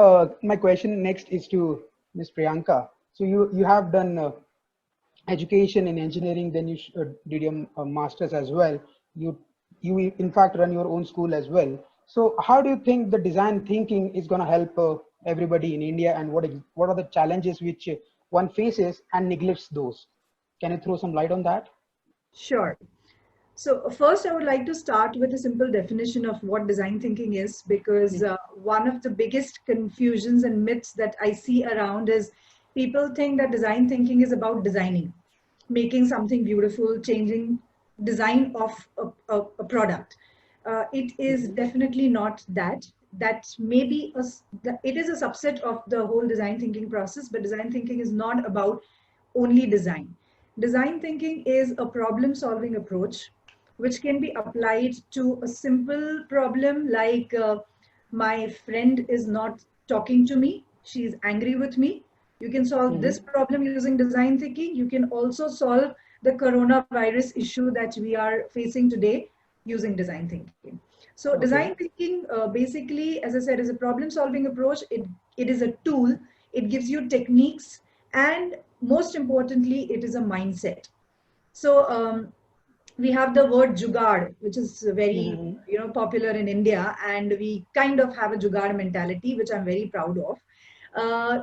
My question next is to Ms. Priyanka. So you have done education in engineering, then you did your masters as well. You in fact run your own school as well. So how do you think the design thinking is going to help everybody in India, and what are the challenges which one faces and neglects those? Can you throw some light on that? Sure. So first, I would like to start with a simple definition of what design thinking is, because one of the biggest confusions and myths that I see around is people think that design thinking is about designing, making something beautiful, changing design of a product. It is Mhm. definitely not that. That may be it is a subset of the whole design thinking process, but design thinking is not about only design. Design thinking is a problem solving approach which can be applied to a simple problem like my friend is not talking to me, she is angry with me. You can solve this Mhm. problem using design thinking. You can also solve the coronavirus issue that we are facing today using design thinking. So design Okay. thinking basically, as I said, is a problem solving approach. It is a tool. It gives you techniques, and most importantly, it is a mindset. So we have the word jugaad, which is very Mhm. popular in India, and we kind of have a jugaad mentality, which I'm very proud of.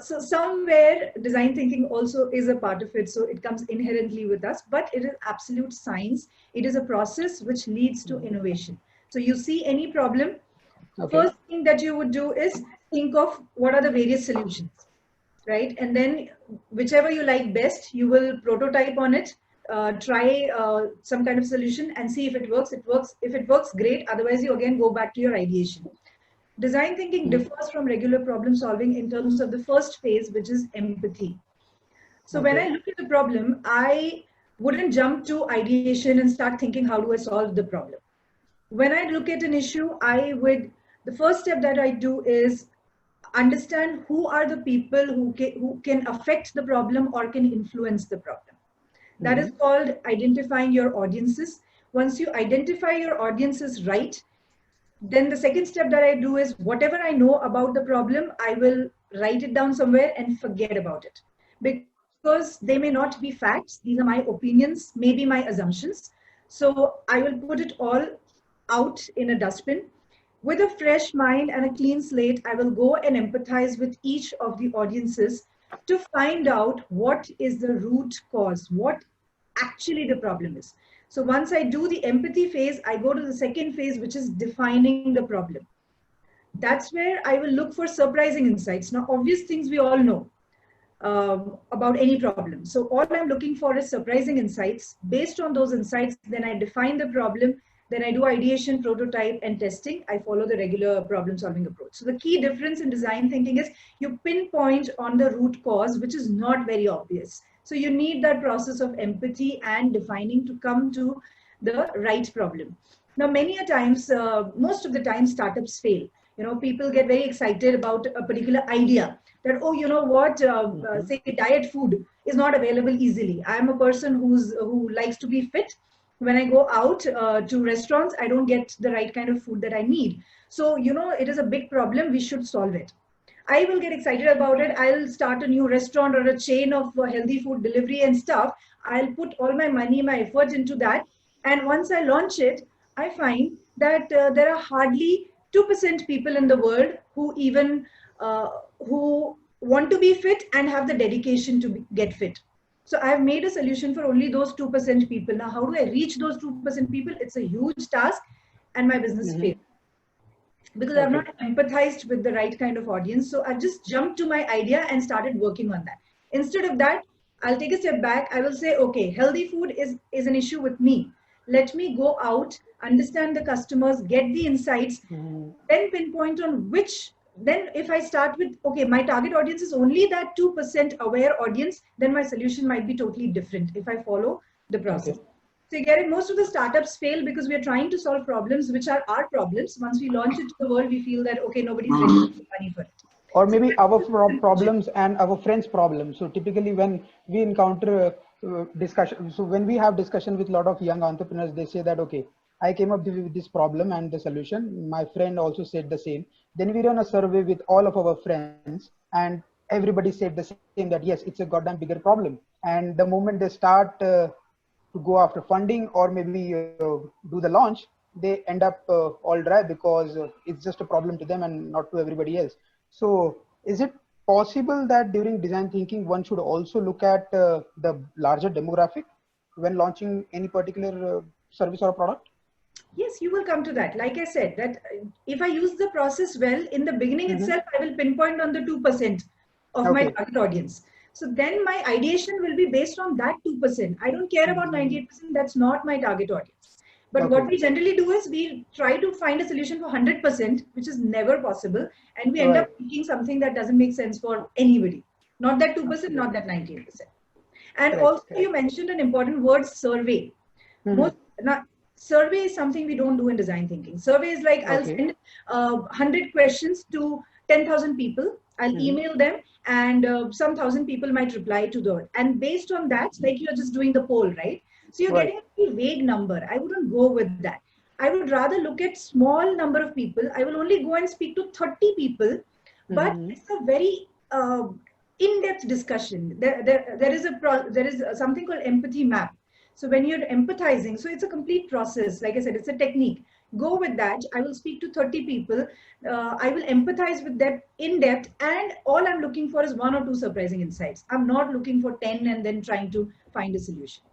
So somewhere design thinking also is a part of it, so it comes inherently with us, but it is absolute science. It is a process which leads to Mhm. innovation. So you see any problem, Okay. first thing that you would do is think of what are the various solutions, right? And then whichever you like best, you will prototype on it, try some kind of solution and see if it works. It works. If it works, great. Otherwise, you again go back to your ideation. Design thinking Mhm. differs from regular problem solving in terms of the first phase, which is empathy. So when I Okay. look at the problem, I wouldn't jump to ideation and start thinking, how do I solve the problem? When I look at an issue, the first step that I do is understand who are the people who can affect the problem or can influence the problem. That is Mhm. called identifying your audiences. Once you identify your audiences right, then the second step that I do is whatever I know about the problem, I will write it down somewhere and forget about it. Because they may not be facts, these are my opinions, maybe my assumptions. So I will put it all out in a dustbin. With a fresh mind and a clean slate, I will go and empathize with each of the audiences to find out what is the root cause, what actually the problem is. So once I do the empathy phase, I go to the second phase, which is defining the problem. That's where I will look for surprising insights. Now, obvious things we all know about any problem. So all I'm looking for is surprising insights. Based on those insights, then I define the problem. Then I do ideation, prototype, and testing. I follow the regular problem solving approach. So the key difference in design thinking is you pinpoint on the root cause, which is not very obvious. So you need that process of empathy and defining to come to the right problem. Now, many a times, most of the time, startups fail. People get very excited about a particular idea that, oh, you know what, Mhm. say diet food is not available easily. I'm a person who likes to be fit. When I go out to restaurants, I don't get the right kind of food that I need. So it is a big problem. We should solve it. I will get excited about it. I'll start a new restaurant or a chain of healthy food delivery and stuff. I'll put all my money, my effort into that. And once I launch it, I find that there are hardly 2% people in the world who even uh, who want to be fit and have the dedication to get fit. So I've made a solution for only those 2% people. Now, how do I reach those 2% people? It's a huge task, and my business failed Mhm. because I've Okay. not empathized with the right kind of audience. So I've just jumped to my idea and started working on that. Instead of that, I'll take a step back. I will say, okay, healthy food is an issue with me. Let me go out, understand the customers, get the insights, Mhm. then pinpoint on which. Then, if I start with, okay, my target audience is only that 2% aware audience, then my solution might be totally different if I follow the process. Okay. So you get it. Most of the startups fail because we are trying to solve problems which are our problems. Once we launch it to the world, we feel that okay, nobody's ready to pay money for it. Or So maybe that's our the confusion. problems and our friends problems. So typically when we encounter discussion, so when we have discussion with a lot of young entrepreneurs, they say that okay, I came up with this problem and the solution. My friend also said the same. Then we ran a survey with all of our friends, and everybody said the same, that yes, it's a goddamn bigger problem. And the moment they start to go after funding or maybe do the launch, they end up all dry because it's just a problem to them and not to everybody else. So, is it possible that during design thinking, one should also look at the larger demographic when launching any particular service or product? Yes, you will come to that. Like I said, that if I use the process well, in the beginning Mm-hmm. itself, I will pinpoint on the 2% of my Okay. target audience. So then my ideation will be based on that 2%. I don't care about 98%. That's not my target audience. But what Okay. we generally do is we try to find a solution for 100%, which is never possible. And we end Right. up making something that doesn't make sense for anybody. Not that 2%, not Absolutely. that 98%. And Correct. also you Correct. mentioned an important word, survey. Mm-hmm. Most not, survey is something we don't do in design thinking. Survey is like I'll Okay. send 100 questions to 10,000 people. I'll Mm-hmm. email them, and some thousand people might reply to the. And based on that, like you're just doing the poll, right? So you're Right. getting a very vague number. I wouldn't go with that. I would rather look at small number of people. I will only go and speak to 30 people, but Mm-hmm. it's a very in-depth discussion. There is something called empathy map. So when you're empathizing, so it's a complete process. Like I said, it's a technique. Go with that. I will speak to 30 people. I will empathize with them in depth. And all I'm looking for is one or two surprising insights. I'm not looking for 10 and then trying to find a solution.